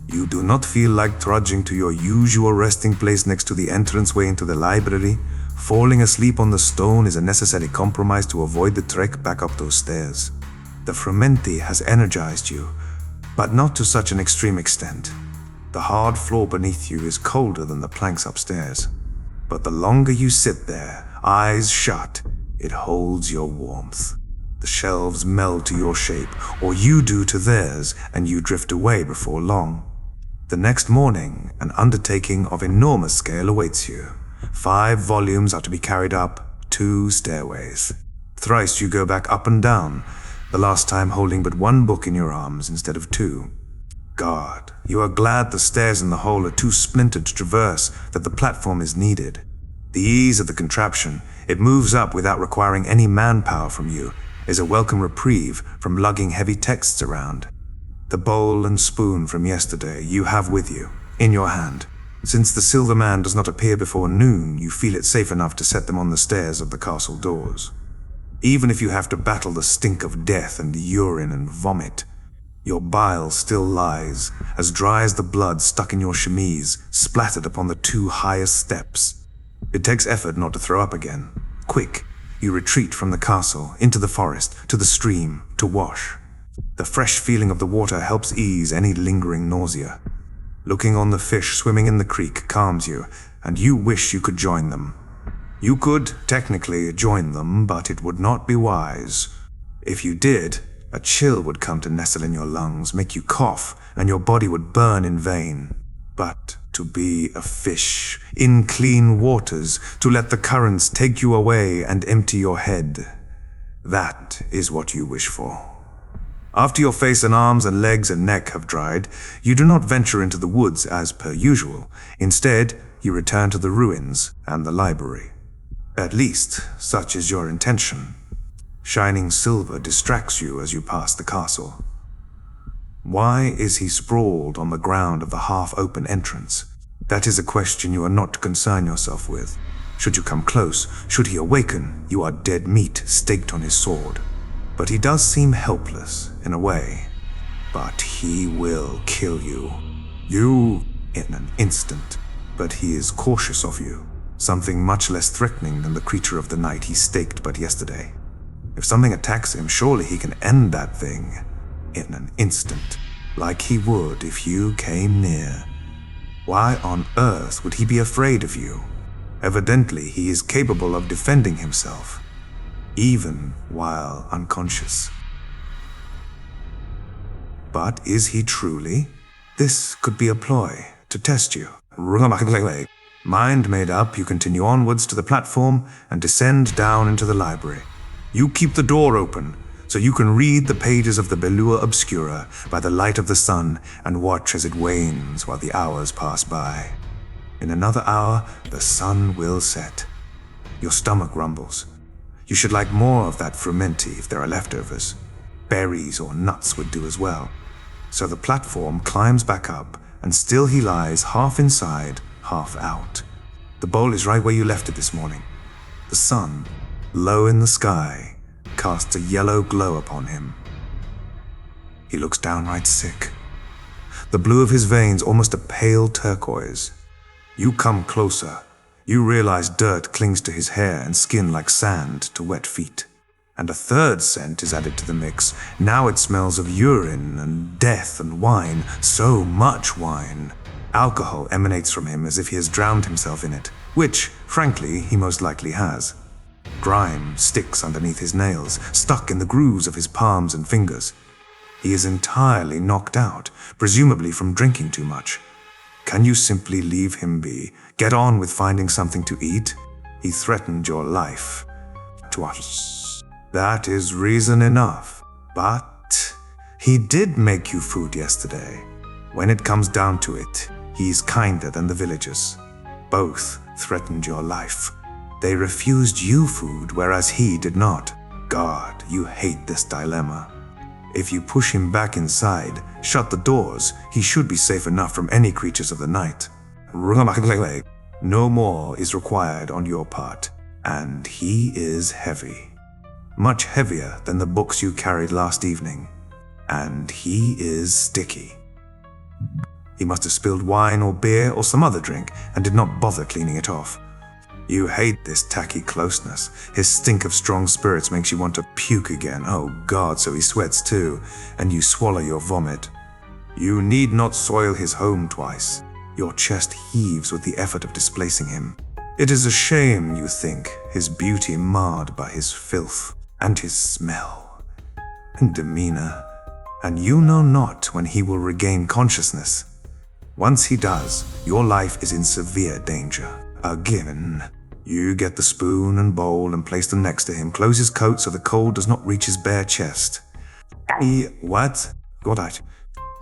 You do not feel like trudging to your usual resting place next to the entranceway into the library. Falling asleep on the stone is a necessary compromise to avoid the trek back up those stairs. The frumenti has energized you, but not to such an extreme extent. The hard floor beneath you is colder than the planks upstairs. But the longer you sit there, eyes shut, it holds your warmth. The shelves meld to your shape, or you do to theirs, and you drift away before long. The next morning, an undertaking of enormous scale awaits you. 5 volumes are to be carried up 2 stairways. Thrice you go back up and down, the last time holding but 1 book in your arms instead of 2. God, you are glad the stairs in the hole are too splintered to traverse, that the platform is needed. The ease of the contraption, it moves up without requiring any manpower from you, is a welcome reprieve from lugging heavy texts around. The bowl and spoon from yesterday you have with you, in your hand. Since the Silver Man does not appear before noon, you feel it safe enough to set them on the stairs of the castle doors. Even if you have to battle the stink of death and urine and vomit, your bile still lies, as dry as the blood stuck in your chemise, splattered upon the 2 highest steps. It takes effort not to throw up again. Quick, you retreat from the castle, into the forest, to the stream, to wash. The fresh feeling of the water helps ease any lingering nausea. Looking on the fish swimming in the creek calms you, and you wish you could join them. You could, technically, join them, but it would not be wise. If you did, a chill would come to nestle in your lungs, make you cough, and your body would burn in vain. But to be a fish, in clean waters, to let the currents take you away and empty your head, that is what you wish for. After your face and arms and legs and neck have dried, you do not venture into the woods as per usual. Instead, you return to the ruins and the library. At least, such is your intention. Shining silver distracts you as you pass the castle. Why is he sprawled on the ground of the half-open entrance? That is a question you are not to concern yourself with. Should you come close, should he awaken, you are dead meat staked on his sword. But he does seem helpless, in a way. But he will kill you. You, in an instant. But he is cautious of you. Something much less threatening than the creature of the night he staked but yesterday. If something attacks him, surely he can end that thing. In an instant. Like he would if you came near. Why on earth would he be afraid of you? Evidently, he is capable of defending himself. Even while unconscious. But is he truly? This could be a ploy to test you. Mind made up, you continue onwards to the platform and descend down into the library. You keep the door open so you can read the pages of the Bellua Obscura by the light of the sun and watch as it wanes while the hours pass by. In another hour, the sun will set. Your stomach rumbles. You should like more of that frumenti if there are leftovers. Berries or nuts would do as well. So the platform climbs back up, and still he lies half inside, half out. The bowl is right where you left it this morning. The sun, low in the sky, casts a yellow glow upon him. He looks downright sick. The blue of his veins almost a pale turquoise. You come closer. You realize dirt clings to his hair and skin like sand to wet feet. And a third scent is added to the mix. Now it smells of urine and death and wine. So much wine. Alcohol emanates from him as if he has drowned himself in it, which, frankly, he most likely has. Grime sticks underneath his nails, stuck in the grooves of his palms and fingers. He is entirely knocked out, presumably from drinking too much. Can you simply leave him be? Get on with finding something to eat? He threatened your life. To us. That is reason enough. But he did make you food yesterday. When it comes down to it, he is kinder than the villagers. Both threatened your life. They refused you food, whereas he did not. God, you hate this dilemma. If you push him back inside, shut the doors, he should be safe enough from any creatures of the night. No more is required on your part, and he is heavy. Much heavier than the books you carried last evening. And he is sticky. He must have spilled wine or beer or some other drink and did not bother cleaning it off. You hate this tacky closeness. His stink of strong spirits makes you want to puke again. Oh God, so he sweats too, and you swallow your vomit. You need not soil his home twice. Your chest heaves with the effort of displacing him. It is a shame, you think, his beauty marred by his filth, and his smell, and demeanor, and you know not when he will regain consciousness. Once he does, your life is in severe danger. Again, you get the spoon and bowl and place them next to him, close his coat so the cold does not reach his bare chest. What? Got it.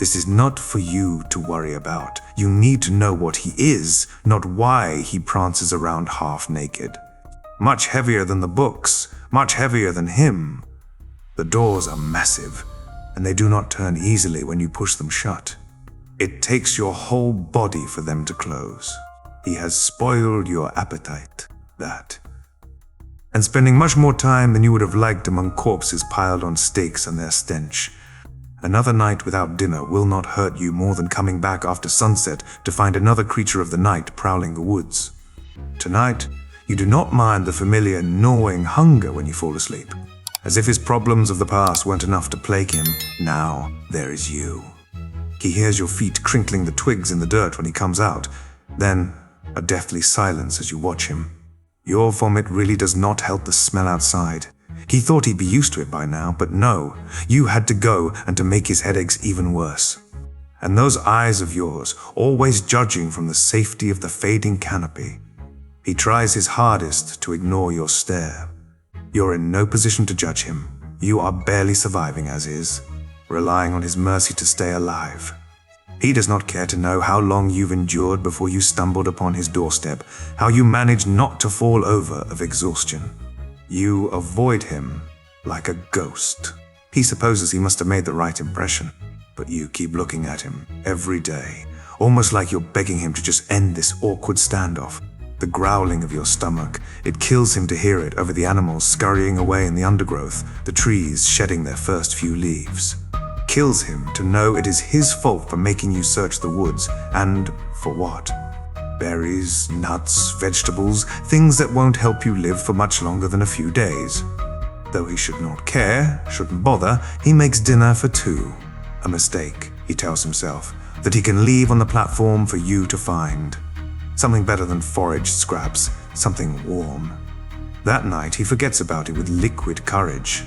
This is not for you to worry about. You need to know what he is, not why he prances around half naked. Much heavier than the books, much heavier than him. The doors are massive, and they do not turn easily when you push them shut. It takes your whole body for them to close. He has spoiled your appetite, that. And spending much more time than you would have liked among corpses piled on stakes and their stench. Another night without dinner will not hurt you more than coming back after sunset to find another creature of the night prowling the woods. Tonight, you do not mind the familiar gnawing hunger when you fall asleep. As if his problems of the past weren't enough to plague him, now there is you. He hears your feet crinkling the twigs in the dirt when he comes out, then a deathly silence as you watch him. Your vomit really does not help the smell outside. He thought he'd be used to it by now, but no, you had to go and to make his headaches even worse. And those eyes of yours, always judging from the safety of the fading canopy. He tries his hardest to ignore your stare. You're in no position to judge him. You are barely surviving as is, relying on his mercy to stay alive. He does not care to know how long you've endured before you stumbled upon his doorstep, how you managed not to fall over of exhaustion. You avoid him like a ghost. He supposes he must have made the right impression, but you keep looking at him every day, almost like you're begging him to just end this awkward standoff. The growling of your stomach, it kills him to hear it over the animals scurrying away in the undergrowth, the trees shedding their first few leaves. Kills him to know it is his fault for making you search the woods, and for what? Berries, nuts, vegetables, things that won't help you live for much longer than a few days. Though he should not care, shouldn't bother, he makes dinner for two. A mistake, he tells himself, that he can leave on the platform for you to find. Something better than foraged scraps, something warm. That night he forgets about it with liquid courage.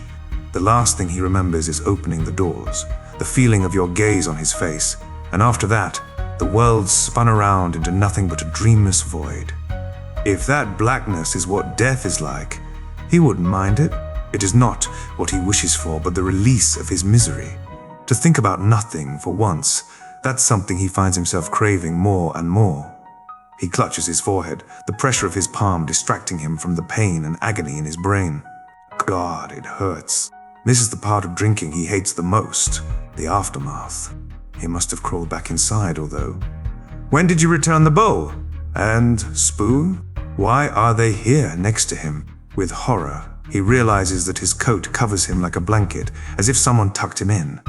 The last thing he remembers is opening the doors, the feeling of your gaze on his face, and after that, the world spun around into nothing but a dreamless void. If that blackness is what death is like, he wouldn't mind it. It is not what he wishes for, but the release of his misery. To think about nothing for once, that's something he finds himself craving more and more. He clutches his forehead, the pressure of his palm distracting him from the pain and agony in his brain. God, it hurts. This is the part of drinking he hates the most, the aftermath. He must have crawled back inside, although. When did you return the bowl? And spoon? Why are they here next to him? With horror, he realizes that his coat covers him like a blanket, as if someone tucked him in.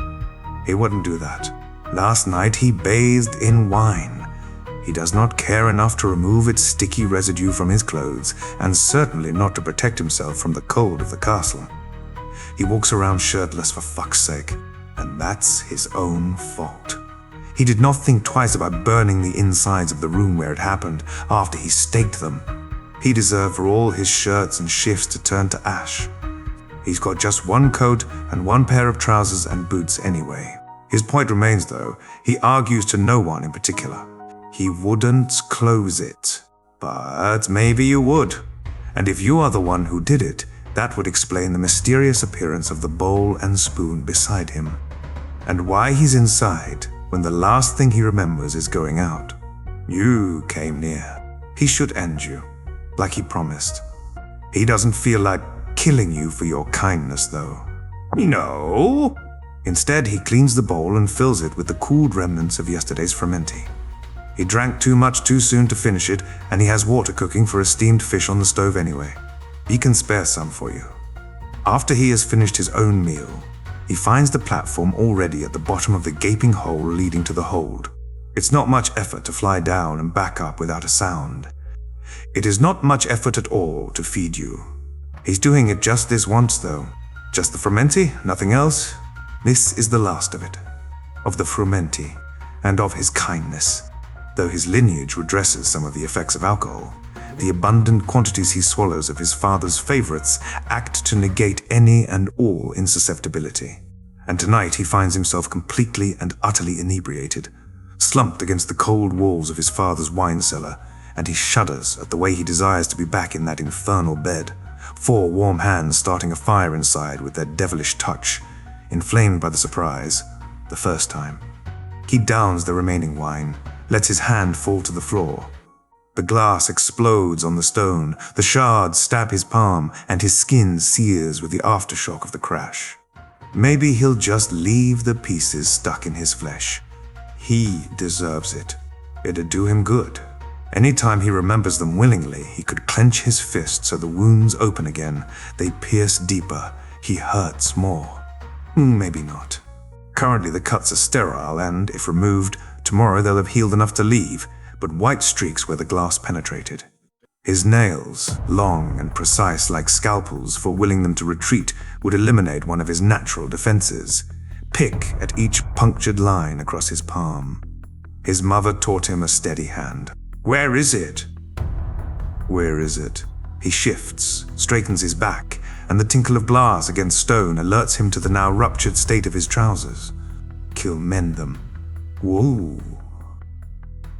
He wouldn't do that. Last night he bathed in wine. He does not care enough to remove its sticky residue from his clothes, and certainly not to protect himself from the cold of the castle. He walks around shirtless for fuck's sake. And that's his own fault. He did not think twice about burning the insides of the room where it happened after he staked them. He deserved for all his shirts and shifts to turn to ash. He's got just one coat and one pair of trousers and boots anyway. His point remains though, he argues to no one in particular. He wouldn't close it. But maybe you would. And if you are the one who did it, that would explain the mysterious appearance of the bowl and spoon beside him. And why he's inside when the last thing he remembers is going out. You came near. He should end you, like he promised. He doesn't feel like killing you for your kindness, though. No. Instead, he cleans the bowl and fills it with the cooled remnants of yesterday's fermenty. He drank too much too soon to finish it, and he has water cooking for a steamed fish on the stove anyway. He can spare some for you. After he has finished his own meal, he finds the platform already at the bottom of the gaping hole leading to the hold. It's not much effort to fly down and back up without a sound. It is not much effort at all to feed you. He's doing it just this once, though. Just the frumenti, nothing else. This is the last of it. Of the frumenti, and of his kindness. Though his lineage redresses some of the effects of alcohol, the abundant quantities he swallows of his father's favorites act to negate any and all insusceptibility. And tonight he finds himself completely and utterly inebriated, slumped against the cold walls of his father's wine cellar, and he shudders at the way he desires to be back in that infernal bed, 4 warm hands starting a fire inside with their devilish touch, inflamed by the surprise, the first time. He downs the remaining wine, lets his hand fall to the floor. The glass explodes on the stone, the shards stab his palm, and his skin sears with the aftershock of the crash. Maybe he'll just leave the pieces stuck in his flesh. He deserves it. It'd do him good. Anytime he remembers them willingly, he could clench his fist so the wounds open again. They pierce deeper. He hurts more. Maybe not. Currently the cuts are sterile and, if removed, tomorrow they'll have healed enough to leave, but white streaks where the glass penetrated. His nails, long and precise like scalpels for willing them to retreat, would eliminate one of his natural defenses. Pick at each punctured line across his palm. His mother taught him a steady hand. Where is it? Where is it? He shifts, straightens his back, and the tinkle of glass against stone alerts him to the now ruptured state of his trousers. He'll mend them. Whoa.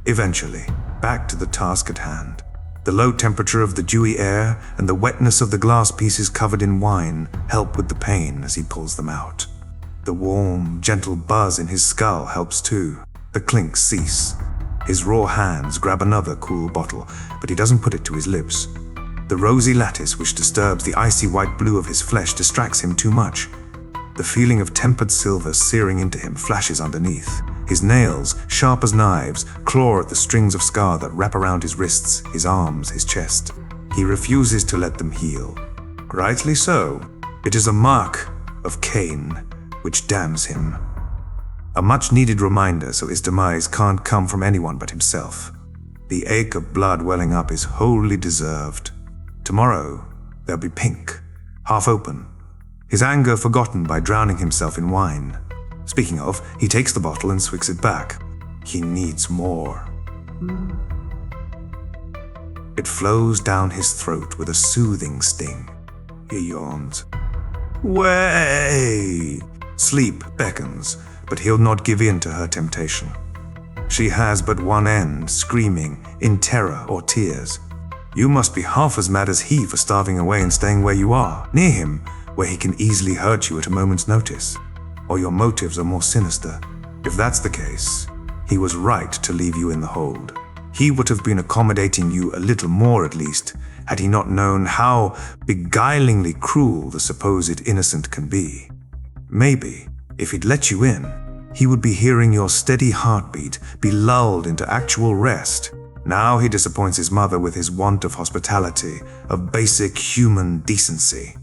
Eventually, back to the task at hand. The low temperature of the dewy air and the wetness of the glass pieces covered in wine help with the pain as he pulls them out. The warm, gentle buzz in his skull helps too. The clinks cease. His raw hands grab another cool bottle, but he doesn't put it to his lips. The rosy lattice which disturbs the icy white blue of his flesh distracts him too much. The feeling of tempered silver searing into him flashes underneath. His nails, sharp as knives, claw at the strings of scar that wrap around his wrists, his arms, his chest. He refuses to let them heal. Rightly so. It is a mark of Cain, which damns him. A much-needed reminder so his demise can't come from anyone but himself. The ache of blood welling up is wholly deserved. Tomorrow, they'll be pink, half open, his anger forgotten by drowning himself in wine. Speaking of, he takes the bottle and swicks it back. He needs more. It flows down his throat with a soothing sting. He yawns. Way! Sleep beckons, but he'll not give in to her temptation. She has but one end, screaming, in terror or tears. You must be half as mad as he for starving away and staying where you are, near him, where he can easily hurt you at a moment's notice. Or your motives are more sinister. If that's the case, he was right to leave you in the hold. He would have been accommodating you a little more at least, had he not known how beguilingly cruel the supposed innocent can be. Maybe, if he'd let you in, he would be hearing your steady heartbeat, be lulled into actual rest. Now he disappoints his mother with his want of hospitality, of basic human decency.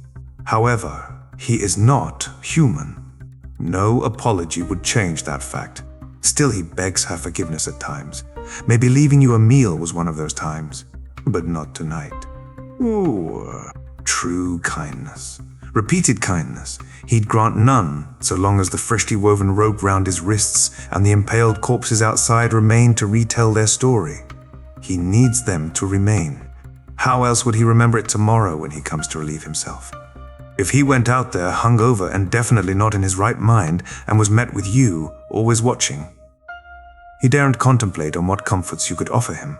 However, he is not human. No apology would change that fact. Still, he begs her forgiveness at times. Maybe leaving you a meal was one of those times, but not tonight. Ooh, true kindness. Repeated kindness. He'd grant none so long as the freshly woven rope round his wrists and the impaled corpses outside remain to retell their story. He needs them to remain. How else would he remember it tomorrow when he comes to relieve himself? If he went out there hungover and definitely not in his right mind and was met with you, always watching, he daren't contemplate on what comforts you could offer him.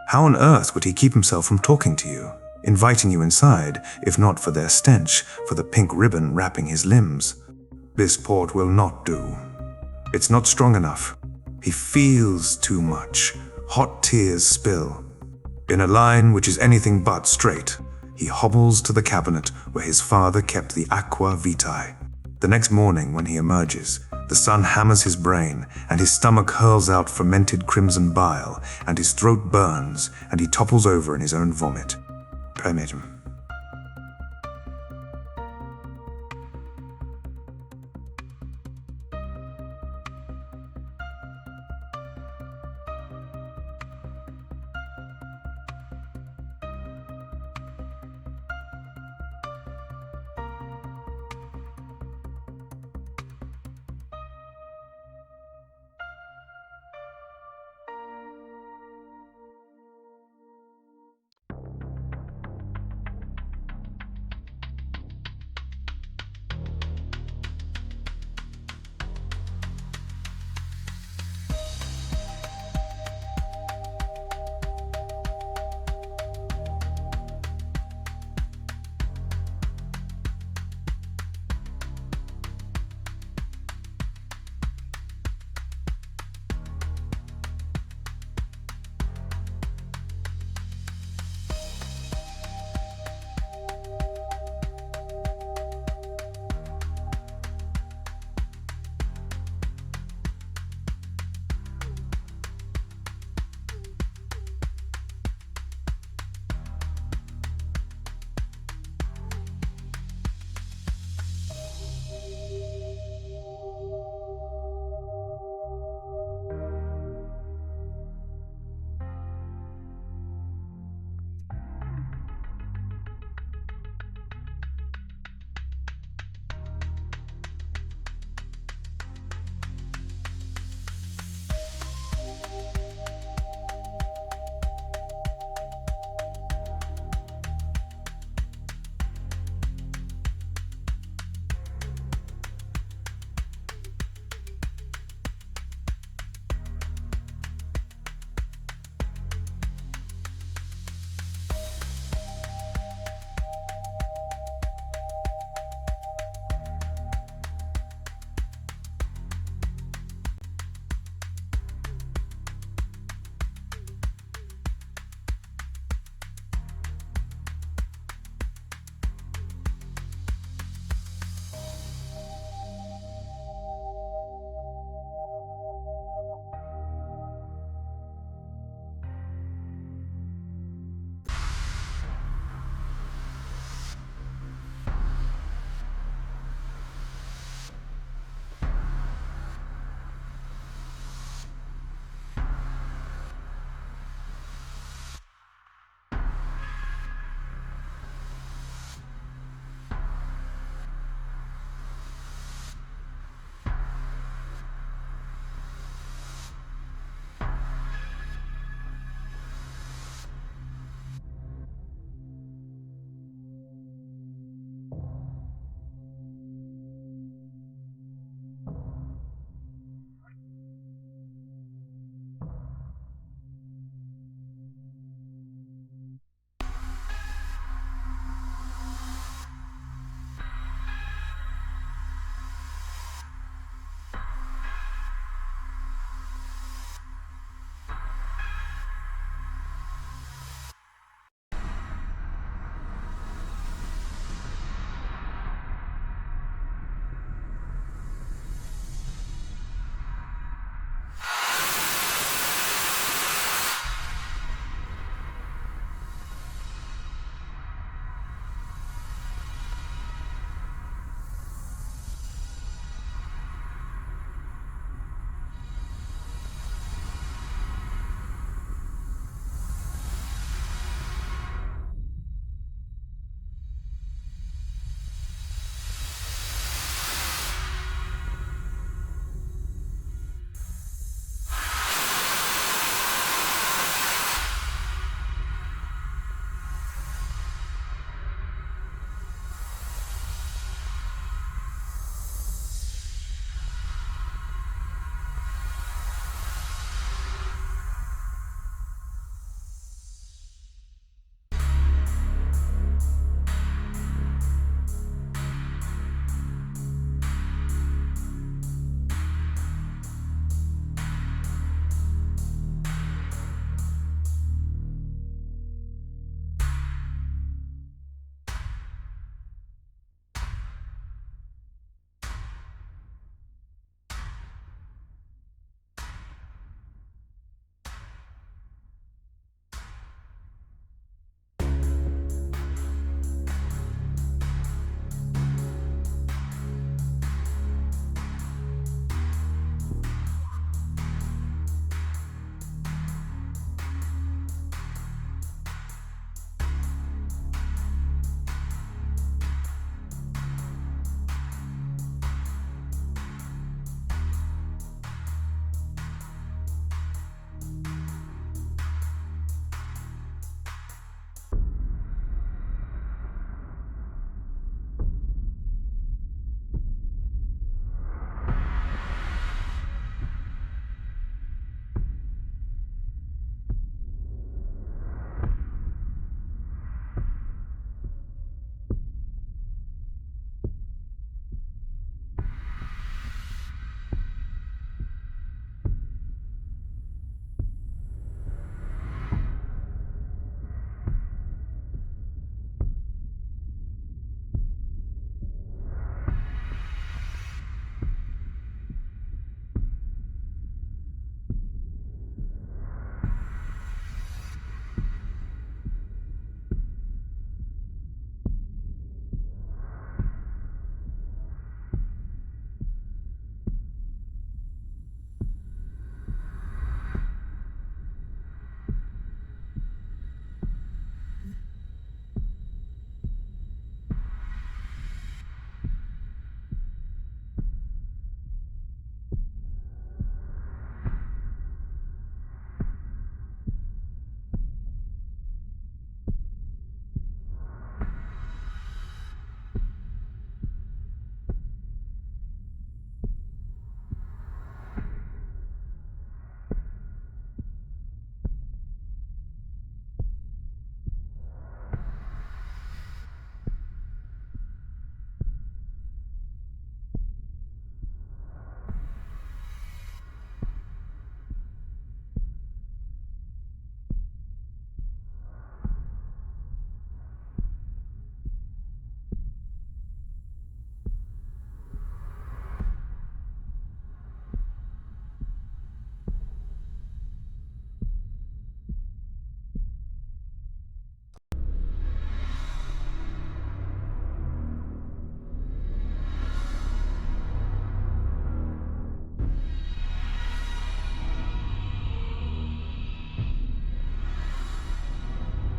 How on earth would he keep himself from talking to you, inviting you inside, if not for their stench, for the pink ribbon wrapping his limbs? This port will not do. It's not strong enough. He feels too much. Hot tears spill. In a line which is anything but straight, he hobbles to the cabinet where his father kept the aqua vitae. The next morning when he emerges, the sun hammers his brain, and his stomach hurls out fermented crimson bile, and his throat burns, and he topples over in his own vomit. Pray, madam.